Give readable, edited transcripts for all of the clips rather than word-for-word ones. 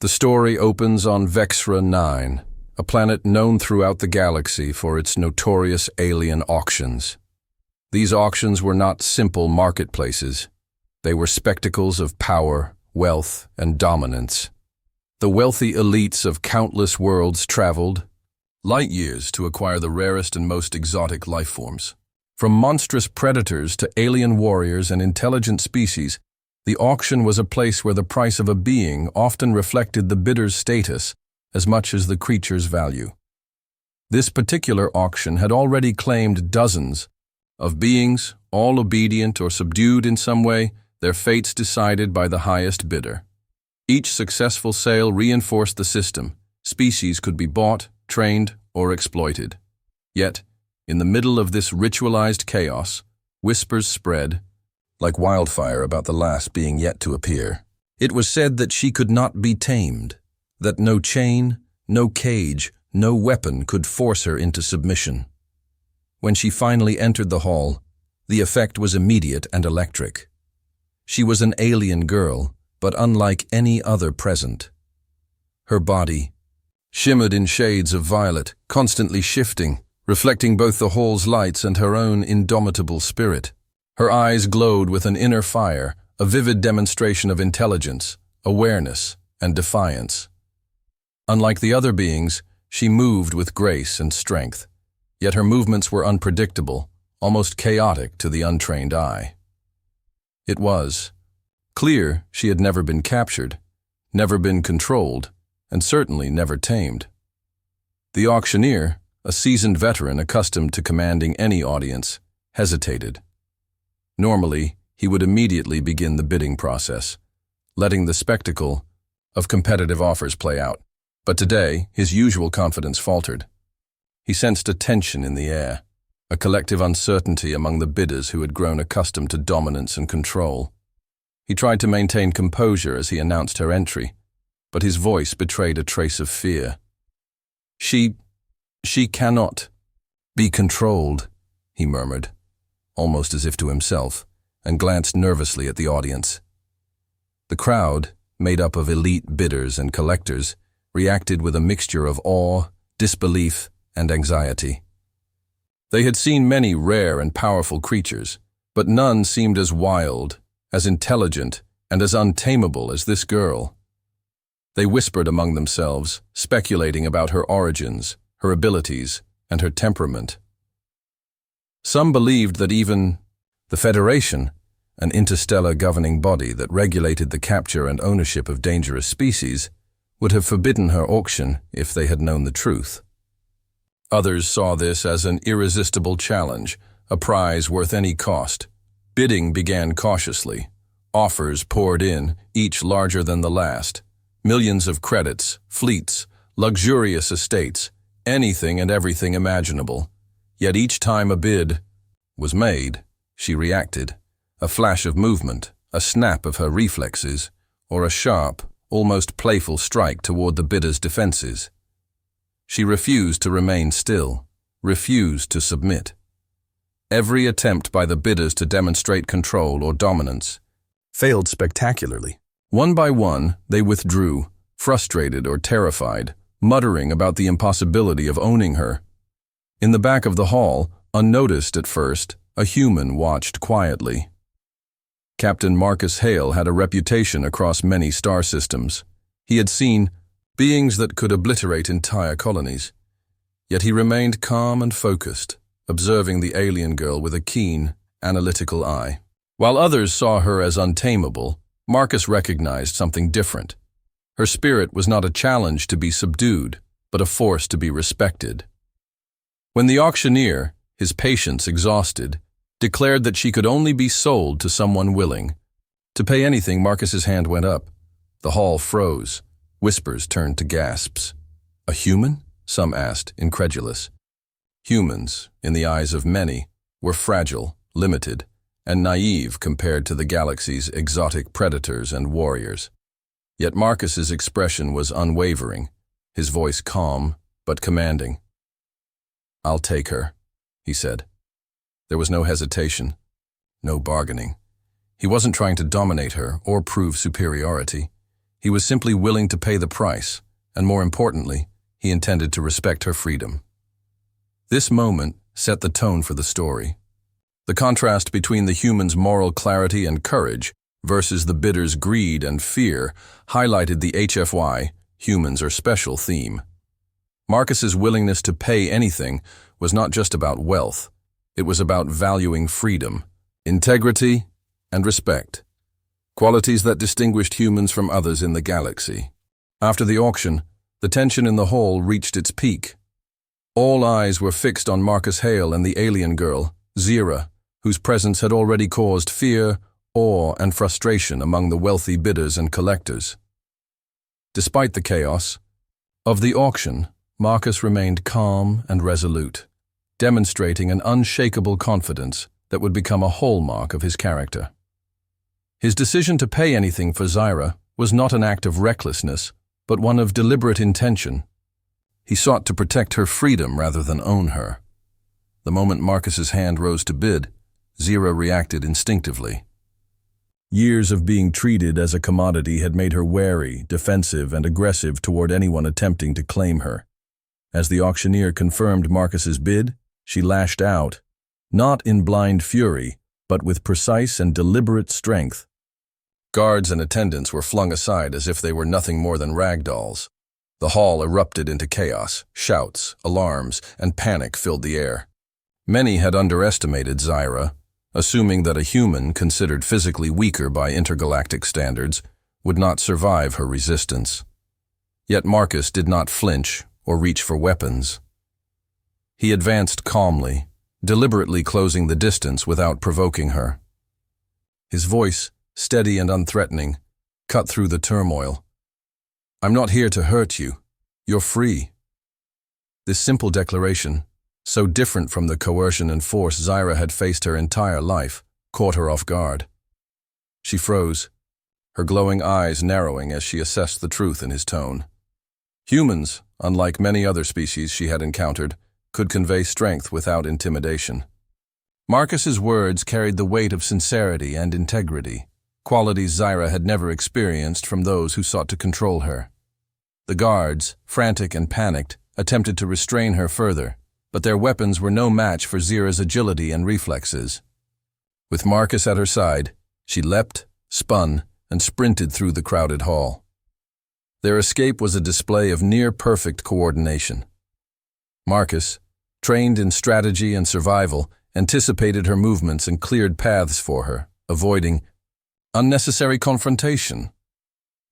The story opens on Vexra 9, a planet known throughout the galaxy for its notorious alien auctions. These auctions were not simple marketplaces. They were spectacles of power, wealth, and dominance. The wealthy elites of countless worlds traveled light years to acquire the rarest and most exotic life forms. From monstrous predators to alien warriors and intelligent species, the auction was a place where the price of a being often reflected the bidder's status as much as the creature's value. This particular auction had already claimed dozens of beings, all obedient or subdued in some way, their fates decided by the highest bidder. Each successful sale reinforced the system. Species could be bought, trained, or exploited. Yet, in the middle of this ritualized chaos, whispers spread, like wildfire about the last being yet to appear. It was said that she could not be tamed, that no chain, no cage, no weapon could force her into submission. When she finally entered the hall, the effect was immediate and electric. She was an alien girl, but unlike any other present. Her body shimmered in shades of violet, constantly shifting, reflecting both the hall's lights and her own indomitable spirit. Her eyes glowed with an inner fire, a vivid demonstration of intelligence, awareness, and defiance. Unlike the other beings, she moved with grace and strength, yet her movements were unpredictable, almost chaotic to the untrained eye. It was clear she had never been captured, never been controlled, and certainly never tamed. The auctioneer, a seasoned veteran accustomed to commanding any audience, hesitated. Normally, he would immediately begin the bidding process, letting the spectacle of competitive offers play out. But today, his usual confidence faltered. He sensed a tension in the air, a collective uncertainty among the bidders who had grown accustomed to dominance and control. He tried to maintain composure as he announced her entry, but his voice betrayed a trace of fear. She cannot be controlled, he murmured, almost as if to himself, and glanced nervously at the audience. The crowd, made up of elite bidders and collectors, reacted with a mixture of awe, disbelief, and anxiety. They had seen many rare and powerful creatures, but none seemed as wild, as intelligent, and as untamable as this girl. They whispered among themselves, speculating about her origins, her abilities, and her temperament. Some believed that even the Federation, an interstellar governing body that regulated the capture and ownership of dangerous species, would have forbidden her auction if they had known the truth. Others saw this as an irresistible challenge, a prize worth any cost. Bidding began cautiously. Offers poured in, each larger than the last. Millions of credits, fleets, luxurious estates, anything and everything imaginable. Yet each time a bid was made, she reacted. A flash of movement, a snap of her reflexes, or a sharp, almost playful strike toward the bidder's defenses. She refused to remain still, refused to submit. Every attempt by the bidders to demonstrate control or dominance failed spectacularly. One by one, they withdrew, frustrated or terrified, muttering about the impossibility of owning her. In the back of the hall, unnoticed at first, a human watched quietly. Captain Marcus Hale had a reputation across many star systems. He had seen beings that could obliterate entire colonies. Yet he remained calm and focused, observing the alien girl with a keen, analytical eye. While others saw her as untamable, Marcus recognized something different. Her spirit was not a challenge to be subdued, but a force to be respected. When the auctioneer, his patience exhausted, declared that she could only be sold to someone willing to pay anything, Marcus's hand went up. The hall froze. Whispers turned to gasps. A human? Some asked, incredulous. Humans, in the eyes of many, were fragile, limited, and naive compared to the galaxy's exotic predators and warriors. Yet Marcus's expression was unwavering, his voice calm but commanding. "I'll take her," he said. There was no hesitation, no bargaining. He wasn't trying to dominate her or prove superiority. He was simply willing to pay the price, and more importantly, he intended to respect her freedom. This moment set the tone for the story. The contrast between the human's moral clarity and courage versus the bidder's greed and fear highlighted the HFY, humans are special, theme. Marcus's willingness to pay anything was not just about wealth. It was about valuing freedom, integrity, and respect, qualities that distinguished humans from others in the galaxy. After the auction, the tension in the hall reached its peak. All eyes were fixed on Marcus Hale and the alien girl, Zira, whose presence had already caused fear, awe, and frustration among the wealthy bidders and collectors. Despite the chaos of the auction, Marcus remained calm and resolute, demonstrating an unshakable confidence that would become a hallmark of his character. His decision to pay anything for Zira was not an act of recklessness, but one of deliberate intention. He sought to protect her freedom rather than own her. The moment Marcus's hand rose to bid, Zira reacted instinctively. Years of being treated as a commodity had made her wary, defensive, and aggressive toward anyone attempting to claim her. As the auctioneer confirmed Marcus's bid, she lashed out, not in blind fury, but with precise and deliberate strength. Guards and attendants were flung aside as if they were nothing more than rag dolls. The hall erupted into chaos, shouts, alarms, and panic filled the air. Many had underestimated Zira, assuming that a human considered physically weaker by intergalactic standards would not survive her resistance. Yet Marcus did not flinch or reach for weapons. He advanced calmly, deliberately closing the distance without provoking her. His voice, steady and unthreatening, cut through the turmoil. "I'm not here to hurt you. You're free." This simple declaration, so different from the coercion and force Zira had faced her entire life, caught her off guard. She froze, her glowing eyes narrowing as she assessed the truth in his tone. Humans, unlike many other species she had encountered, could convey strength without intimidation. Marcus's words carried the weight of sincerity and integrity, qualities Zira had never experienced from those who sought to control her. The guards, frantic and panicked, attempted to restrain her further, but their weapons were no match for Zira's agility and reflexes. With Marcus at her side, she leapt, spun, and sprinted through the crowded hall. Their escape was a display of near-perfect coordination. Marcus, trained in strategy and survival, anticipated her movements and cleared paths for her, avoiding unnecessary confrontation.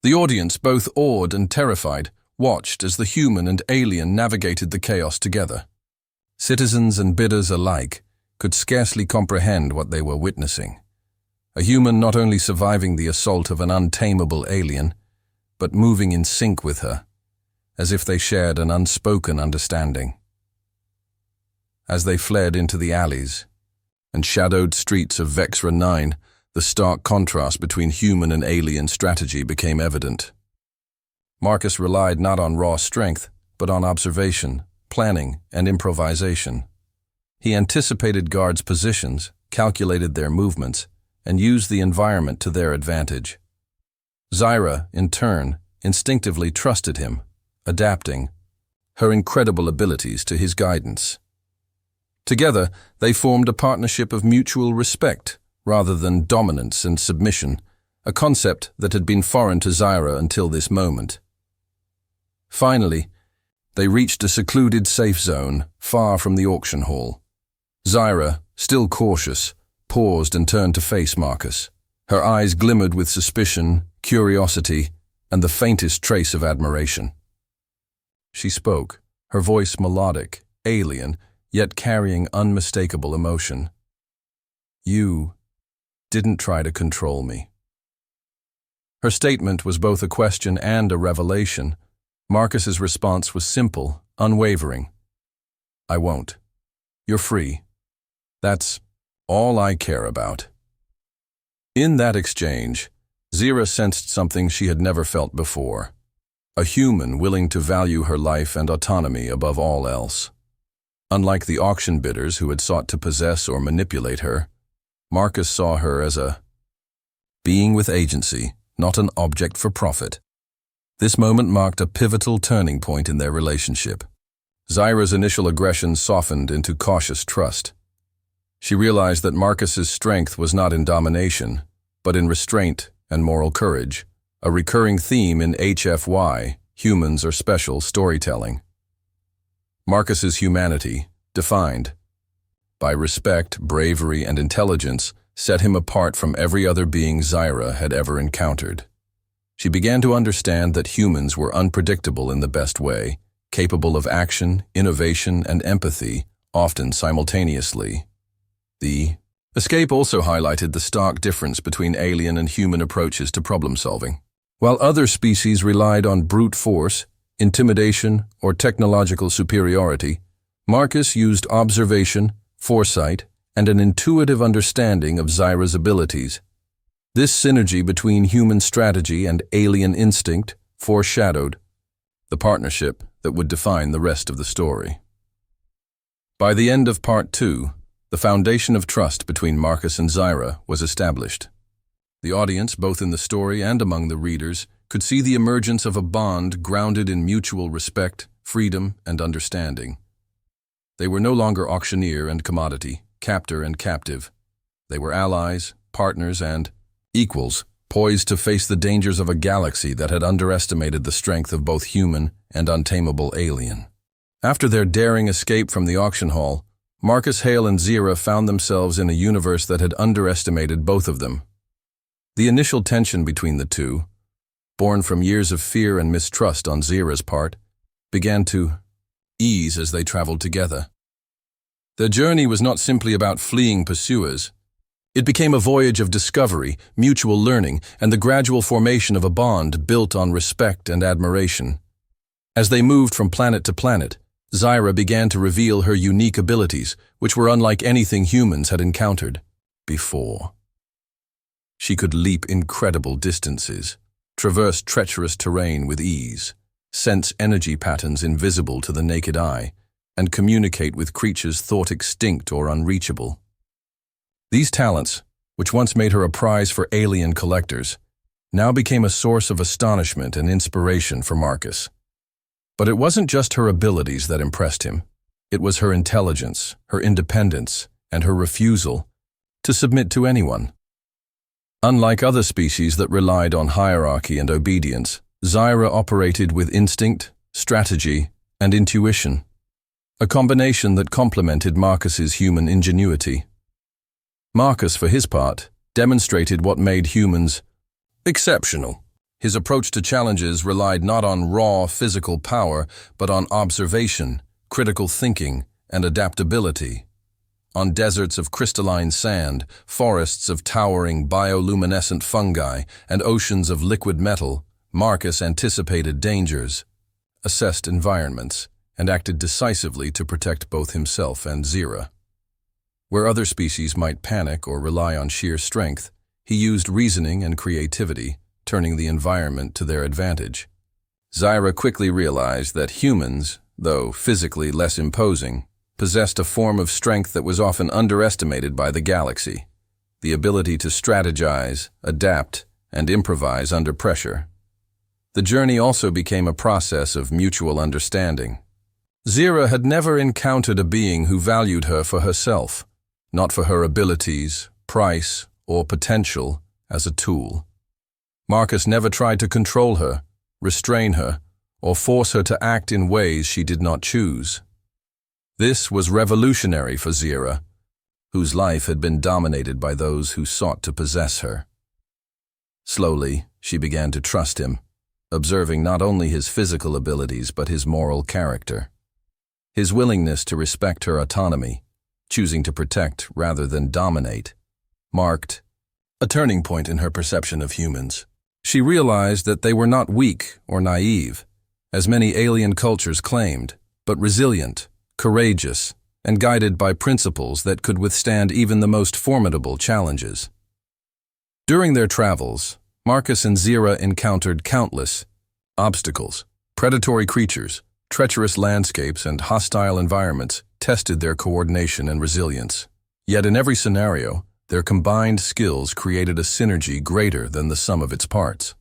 The audience, both awed and terrified, watched as the human and alien navigated the chaos together. Citizens and bidders alike could scarcely comprehend what they were witnessing. A human not only surviving the assault of an untamable alien, but moving in sync with her, as if they shared an unspoken understanding. As they fled into the alleys and shadowed streets of Vexra 9, the stark contrast between human and alien strategy became evident. Marcus relied not on raw strength, but on observation, planning, and improvisation. He anticipated guards' positions, calculated their movements, and used the environment to their advantage. Zira, in turn, instinctively trusted him, adapting her incredible abilities to his guidance. Together, they formed a partnership of mutual respect rather than dominance and submission, a concept that had been foreign to Zira until this moment. Finally, they reached a secluded safe zone far from the auction hall. Zira, still cautious, paused and turned to face Marcus. Her eyes glimmered with suspicion, curiosity, and the faintest trace of admiration. She spoke, her voice melodic, alien, yet carrying unmistakable emotion. "You didn't try to control me." Her statement was both a question and a revelation. Marcus's response was simple, unwavering. "I won't. You're free. That's all I care about." In that exchange, Zira sensed something she had never felt before. A human willing to value her life and autonomy above all else. Unlike the auction bidders who had sought to possess or manipulate her, Marcus saw her as a being with agency, not an object for profit. This moment marked a pivotal turning point in their relationship. Zyra's initial aggression softened into cautious trust. She realized that Marcus's strength was not in domination, but in restraint and moral courage, a recurring theme in HFY, Humans Are Special storytelling. Marcus's humanity, defined by respect, bravery, and intelligence, set him apart from every other being Zyra had ever encountered. She began to understand that humans were unpredictable in the best way, capable of action, innovation, and empathy, often simultaneously. The escape also highlighted the stark difference between alien and human approaches to problem-solving. While other species relied on brute force, intimidation, or technological superiority, Marcus used observation, foresight, and an intuitive understanding of Zyra's abilities. This synergy between human strategy and alien instinct foreshadowed the partnership that would define the rest of the story. By the end of Part 2, the foundation of trust between Marcus and Zyra was established. The audience, both in the story and among the readers, could see the emergence of a bond grounded in mutual respect, freedom, and understanding. They were no longer auctioneer and commodity, captor and captive. They were allies, partners, and equals, poised to face the dangers of a galaxy that had underestimated the strength of both human and untamable alien. After their daring escape from the auction hall, Marcus Hale and Zyra found themselves in a universe that had underestimated both of them. The initial tension between the two, born from years of fear and mistrust on Zyra's part, began to ease as they traveled together. Their journey was not simply about fleeing pursuers. It became a voyage of discovery, mutual learning, and the gradual formation of a bond built on respect and admiration. As they moved from planet to planet, Zyra began to reveal her unique abilities, which were unlike anything humans had encountered before. She could leap incredible distances, traverse treacherous terrain with ease, sense energy patterns invisible to the naked eye, and communicate with creatures thought extinct or unreachable. These talents, which once made her a prize for alien collectors, now became a source of astonishment and inspiration for Marcus. But it wasn't just her abilities that impressed him. It was her intelligence, her independence, and her refusal to submit to anyone. Unlike other species that relied on hierarchy and obedience, Zyra operated with instinct, strategy, and intuition, a combination that complemented Marcus's human ingenuity. Marcus, for his part, demonstrated what made humans exceptional. His approach to challenges relied not on raw physical power, but on observation, critical thinking, and adaptability. On deserts of crystalline sand, forests of towering bioluminescent fungi, and oceans of liquid metal, Marcus anticipated dangers, assessed environments, and acted decisively to protect both himself and Zyra. Where other species might panic or rely on sheer strength, he used reasoning and creativity, turning the environment to their advantage. Zyra quickly realized that humans, though physically less imposing, possessed a form of strength that was often underestimated by the galaxy: the ability to strategize, adapt, and improvise under pressure. The journey also became a process of mutual understanding. Zyra had never encountered a being who valued her for herself, not for her abilities, price, or potential as a tool. Marcus never tried to control her, restrain her, or force her to act in ways she did not choose. This was revolutionary for Zyra, whose life had been dominated by those who sought to possess her. Slowly, she began to trust him, observing not only his physical abilities but his moral character. His willingness to respect her autonomy, choosing to protect rather than dominate, marked a turning point in her perception of humans. She realized that they were not weak or naive, as many alien cultures claimed, but resilient, courageous, and guided by principles that could withstand even the most formidable challenges. During their travels, Marcus and Zyra encountered countless obstacles. Predatory creatures, treacherous landscapes, and hostile environments tested their coordination and resilience. Yet in every scenario, their combined skills created a synergy greater than the sum of its parts.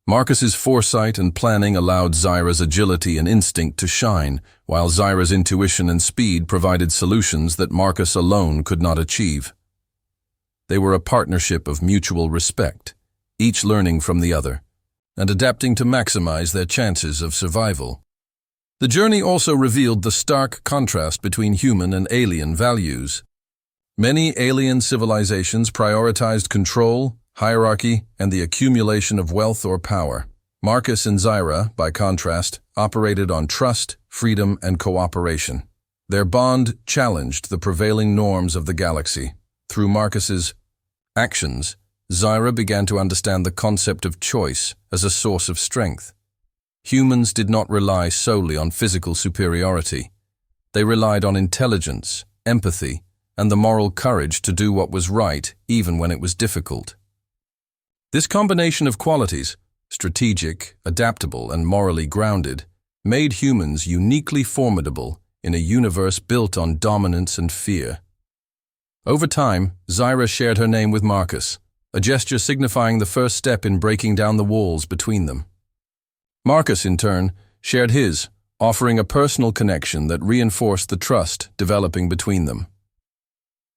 Marcus's foresight and planning allowed Zyra's agility and instinct to shine, while Zyra's intuition and speed provided solutions that Marcus alone could not achieve. They were a partnership of mutual respect, each learning from the other, and adapting to maximize their chances of survival. The journey also revealed the stark contrast between human and alien values. Many alien civilizations prioritized control, hierarchy, and the accumulation of wealth or power. Marcus and Zyra, by contrast, operated on trust, freedom, and cooperation. Their bond challenged the prevailing norms of the galaxy. Through Marcus's actions, Zyra began to understand the concept of choice as a source of strength. Humans did not rely solely on physical superiority. They relied on intelligence, empathy, and the moral courage to do what was right even when it was difficult. This combination of qualities, strategic, adaptable, and morally grounded, made humans uniquely formidable in a universe built on dominance and fear. Over time, Zyra shared her name with Marcus, a gesture signifying the first step in breaking down the walls between them. Marcus, in turn, shared his, offering a personal connection that reinforced the trust developing between them.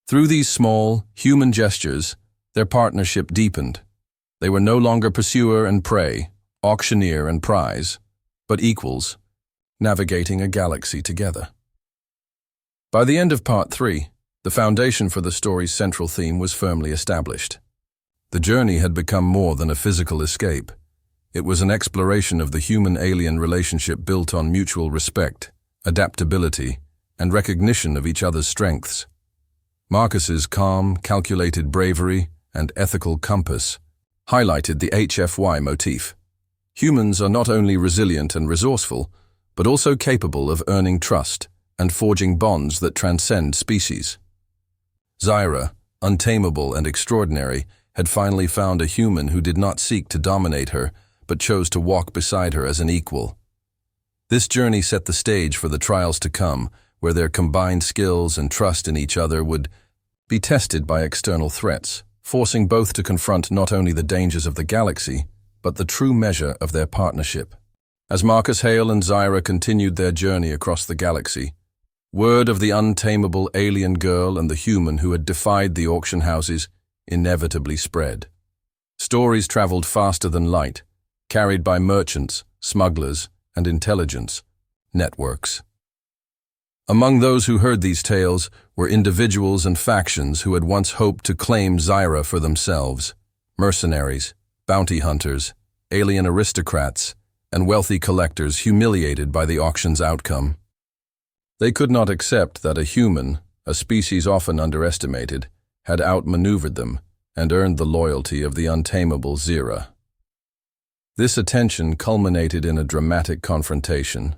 Through these small, human gestures, their partnership deepened. They were no longer pursuer and prey, auctioneer and prize, but equals, navigating a galaxy together. By the end of Part 3, the foundation for the story's central theme was firmly established. The journey had become more than a physical escape. It was an exploration of the human-alien relationship built on mutual respect, adaptability, and recognition of each other's strengths. Marcus's calm, calculated bravery and ethical compass highlighted the HFY motif. Humans are not only resilient and resourceful, but also capable of earning trust and forging bonds that transcend species. Zyra, untamable and extraordinary, had finally found a human who did not seek to dominate her, but chose to walk beside her as an equal. This journey set the stage for the trials to come, where their combined skills and trust in each other would be tested by external threats, forcing both to confront not only the dangers of the galaxy, but the true measure of their partnership. As Marcus Hale and Zyra continued their journey across the galaxy, word of the untamable alien girl and the human who had defied the auction houses inevitably spread. Stories traveled faster than light, carried by merchants, smugglers, and intelligence networks. Among those who heard these tales were individuals and factions who had once hoped to claim Zyra for themselves: mercenaries, bounty hunters, alien aristocrats, and wealthy collectors humiliated by the auction's outcome. They could not accept that a human, a species often underestimated, had outmaneuvered them and earned the loyalty of the untamable Zyra. This attention culminated in a dramatic confrontation.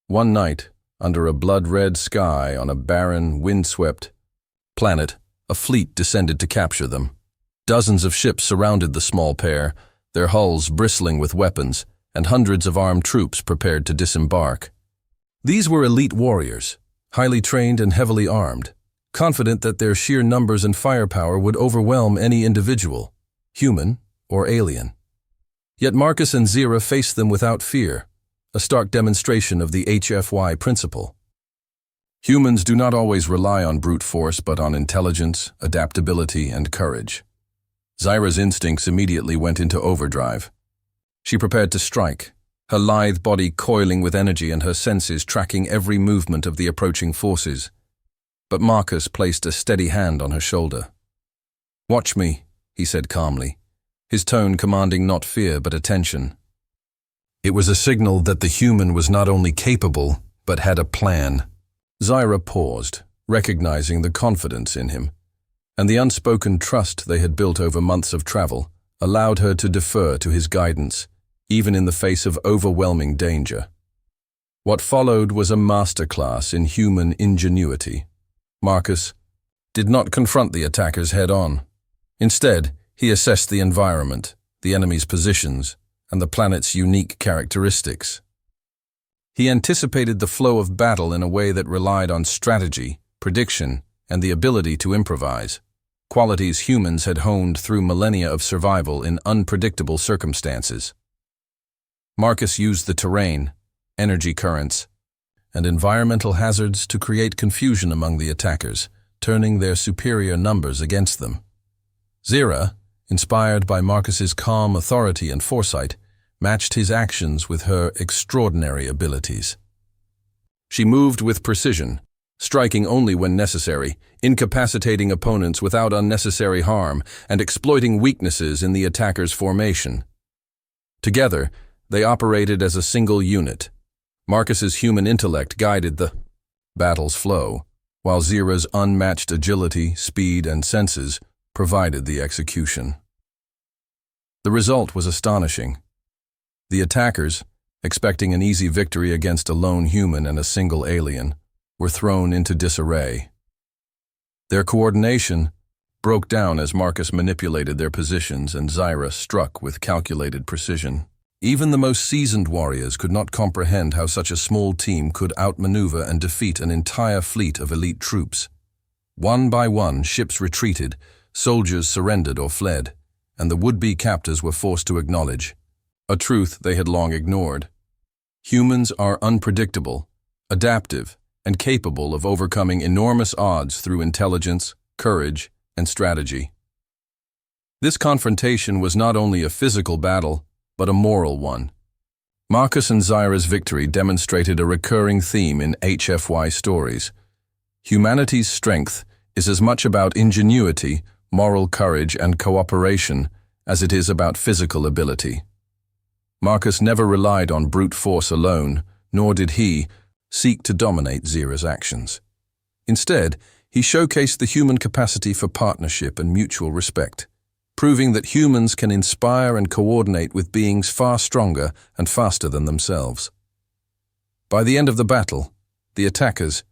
One night, under a blood-red sky on a barren, windswept planet, a fleet descended to capture them. Dozens of ships surrounded the small pair, their hulls bristling with weapons, and hundreds of armed troops prepared to disembark. These were elite warriors, highly trained and heavily armed, confident that their sheer numbers and firepower would overwhelm any individual, human or alien. Yet Marcus and Zyra faced them without fear, a stark demonstration of the HFY principle. Humans do not always rely on brute force but on intelligence, adaptability, and courage. Zyra's instincts immediately went into overdrive. She prepared to strike, her lithe body coiling with energy and her senses tracking every movement of the approaching forces. But Marcus placed a steady hand on her shoulder. "Watch me," he said calmly, his tone commanding not fear but attention. It was a signal that the human was not only capable, but had a plan. Zyra paused, recognizing the confidence in him, and the unspoken trust they had built over months of travel allowed her to defer to his guidance, even in the face of overwhelming danger. What followed was a masterclass in human ingenuity. Marcus did not confront the attackers head-on. Instead, he assessed the environment, the enemy's positions, and the planet's unique characteristics. He anticipated the flow of battle in a way that relied on strategy, prediction, and the ability to improvise. qualities humans had honed through millennia of survival in unpredictable circumstances. Marcus used the terrain, energy currents, and environmental hazards to create confusion among the attackers, turning their superior numbers against them. Zira, inspired by Marcus's calm authority and foresight, matched his actions with her extraordinary abilities. She moved with precision, striking only when necessary, incapacitating opponents without unnecessary harm, and exploiting weaknesses in the attacker's formation. Together, they operated as a single unit. Marcus's human intellect guided the battle's flow, while Zira's unmatched agility, speed, and senses provided the execution. The result was astonishing. The attackers, expecting an easy victory against a lone human and a single alien, were thrown into disarray. Their coordination broke down as Marcus manipulated their positions and Zira struck with calculated precision. Even the most seasoned warriors could not comprehend how such a small team could outmaneuver and defeat an entire fleet of elite troops. One by one, ships retreated, soldiers surrendered or fled, and the would-be captors were forced to acknowledge a truth they had long ignored. Humans are unpredictable, adaptive, and capable of overcoming enormous odds through intelligence, courage, and strategy. This confrontation was not only a physical battle, but a moral one. Marcus and Zira's victory demonstrated a recurring theme in HFY stories. Humanity's strength is as much about ingenuity, moral courage, and cooperation as it is about physical ability. Marcus never relied on brute force alone, nor did he seek to dominate Zira's actions. Instead, he showcased the human capacity for partnership and mutual respect, proving that humans can inspire and coordinate with beings far stronger and faster than themselves. By the end of the battle, the attackers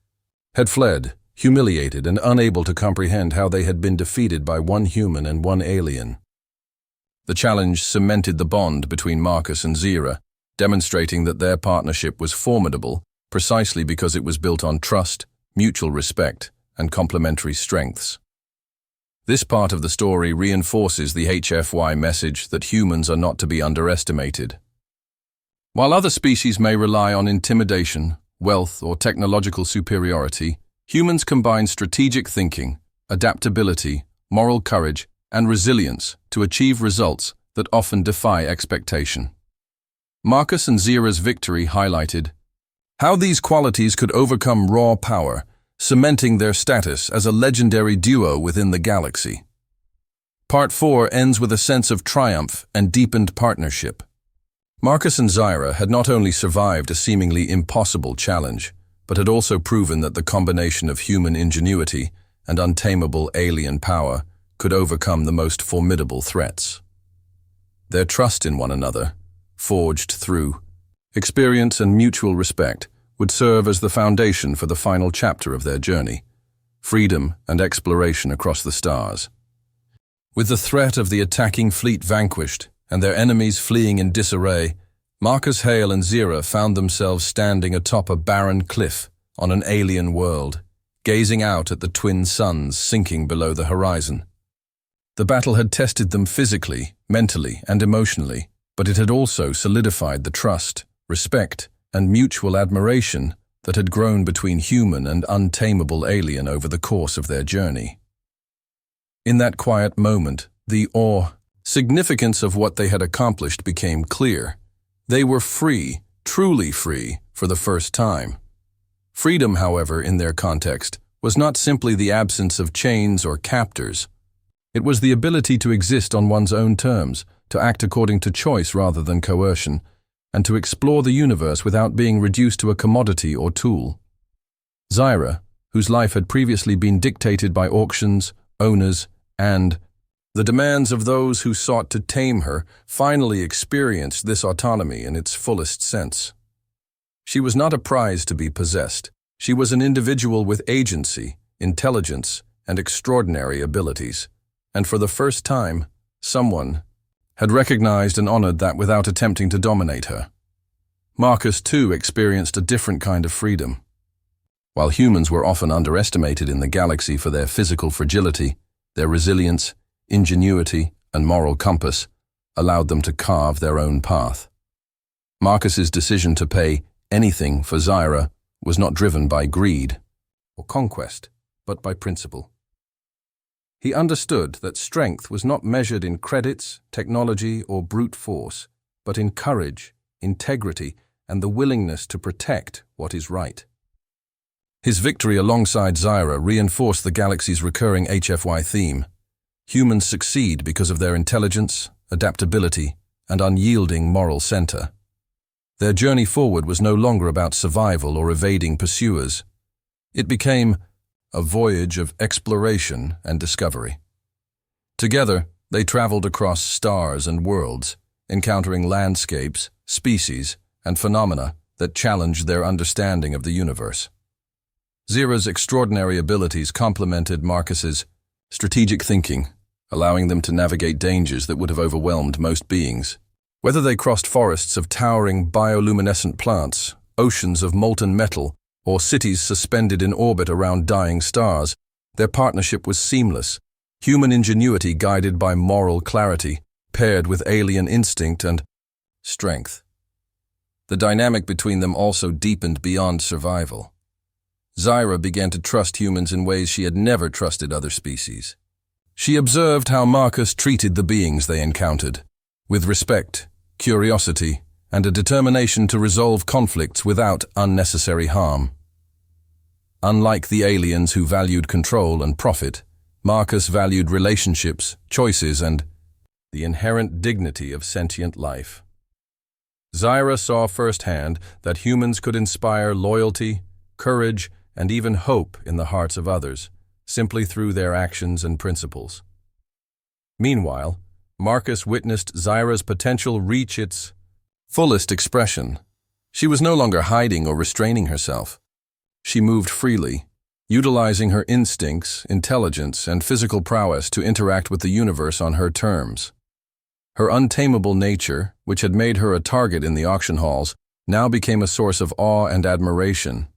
had fled, humiliated and unable to comprehend how they had been defeated by one human and one alien. The challenge cemented the bond between Marcus and Zira, demonstrating that their partnership was formidable precisely because it was built on trust, mutual respect, and complementary strengths. This part of the story reinforces the HFY message that humans are not to be underestimated. While other species may rely on intimidation, wealth, or technological superiority, humans combine strategic thinking, adaptability, moral courage, and resilience to achieve results that often defy expectation. Marcus and Zira's victory highlighted how these qualities could overcome raw power, cementing their status as a legendary duo within the galaxy. Part 4 ends with a sense of triumph and deepened partnership. Marcus and Zira had not only survived a seemingly impossible challenge, but had also proven that the combination of human ingenuity and untamable alien power could overcome the most formidable threats. Their trust in one another, forged through experience and mutual respect, would serve as the foundation for the final chapter of their journey, freedom and exploration across the stars. With the threat of the attacking fleet vanquished and their enemies fleeing in disarray, Marcus Hale and Zira found themselves standing atop a barren cliff on an alien world, gazing out at the twin suns sinking below the horizon. The battle had tested them physically, mentally, and emotionally, but it had also solidified the trust, respect, and mutual admiration that had grown between human and untamable alien over the course of their journey. In that quiet moment, the significance of what they had accomplished became clear. They were free, truly free, for the first time. Freedom, however, in their context, was not simply the absence of chains or captors. It was the ability to exist on one's own terms, to act according to choice rather than coercion, and to explore the universe without being reduced to a commodity or tool. Zira, whose life had previously been dictated by auctions, owners, and the demands of those who sought to tame her, finally experienced this autonomy in its fullest sense. She was not a prize to be possessed. She was an individual with agency, intelligence, and extraordinary abilities. And for the first time, someone had recognized and honored that without attempting to dominate her. Marcus, too, experienced a different kind of freedom. While humans were often underestimated in the galaxy for their physical fragility, Their resilience, ingenuity, and moral compass allowed them to carve their own path. Marcus's decision to pay anything for Zyra was not driven by greed or conquest, but by principle. He understood that strength was not measured in credits, technology, or brute force, but in courage, integrity, and the willingness to protect what is right. His victory alongside Zyra reinforced the galaxy's recurring HFY theme. Humans succeed because of their intelligence, adaptability, and unyielding moral center. Their journey forward was no longer about survival or evading pursuers. It became a voyage of exploration and discovery. Together, they traveled across stars and worlds, encountering landscapes, species, and phenomena that challenged their understanding of the universe. Zyra's extraordinary abilities complemented Marcus's strategic thinking, allowing them to navigate dangers that would have overwhelmed most beings. Whether they crossed forests of towering bioluminescent plants, oceans of molten metal, or cities suspended in orbit around dying stars, their partnership was seamless, human ingenuity guided by moral clarity, paired with alien instinct and strength. The dynamic between them also deepened beyond survival. Zyra began to trust humans in ways she had never trusted other species. She observed how Marcus treated the beings they encountered, with respect, curiosity, and a determination to resolve conflicts without unnecessary harm. Unlike the aliens who valued control and profit, Marcus valued relationships, choices, and the inherent dignity of sentient life. Zyra saw firsthand that humans could inspire loyalty, courage, and even hope in the hearts of others, simply through their actions and principles. Meanwhile, Marcus witnessed Zyra's potential reach its fullest expression. She was no longer hiding or restraining herself. She moved freely, utilizing her instincts, intelligence, and physical prowess to interact with the universe on her terms. Her untamable nature, which had made her a target in the auction halls, now became a source of awe and admiration.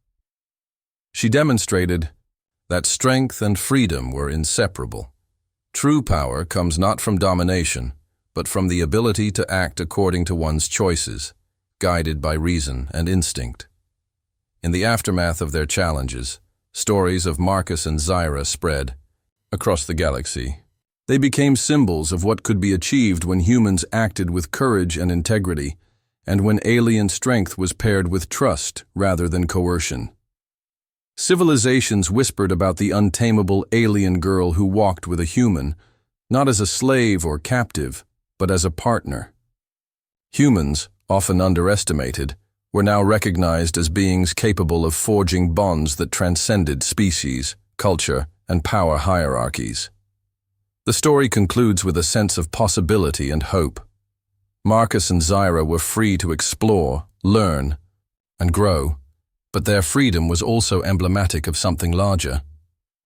She demonstrated that strength and freedom were inseparable. True power comes not from domination, but from the ability to act according to one's choices, guided by reason and instinct. In the aftermath of their challenges, stories of Marcus and Zyra spread across the galaxy. They became symbols of what could be achieved when humans acted with courage and integrity, and when alien strength was paired with trust rather than coercion. Civilizations whispered about the untamable alien girl who walked with a human, not as a slave or captive, but as a partner. Humans, often underestimated, were now recognized as beings capable of forging bonds that transcended species, culture, and power hierarchies. The story concludes with a sense of possibility and hope. Marcus and Zyra were free to explore, learn, and grow, but their freedom was also emblematic of something larger,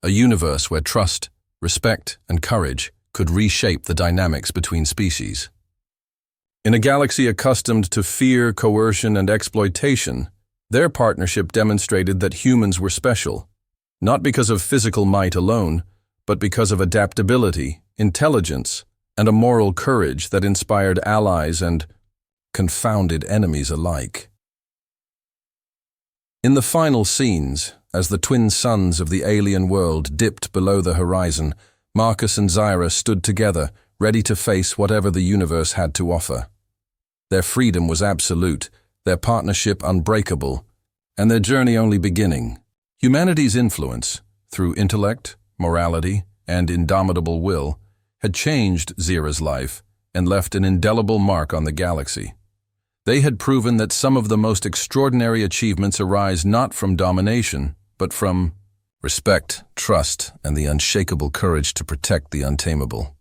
a universe where trust, respect, and courage could reshape the dynamics between species. In a galaxy accustomed to fear, coercion, and exploitation, their partnership demonstrated that humans were special, not because of physical might alone, but because of adaptability, intelligence, and a moral courage that inspired allies and confounded enemies alike. In the final scenes, as the twin suns of the alien world dipped below the horizon, Marcus and Zyra stood together, ready to face whatever the universe had to offer. Their freedom was absolute, their partnership unbreakable, and their journey only beginning. Humanity's influence, through intellect, morality, and indomitable will, had changed Zyra's life and left an indelible mark on the galaxy. They had proven that some of the most extraordinary achievements arise not from domination, but from respect, trust, and the unshakable courage to protect the untamable.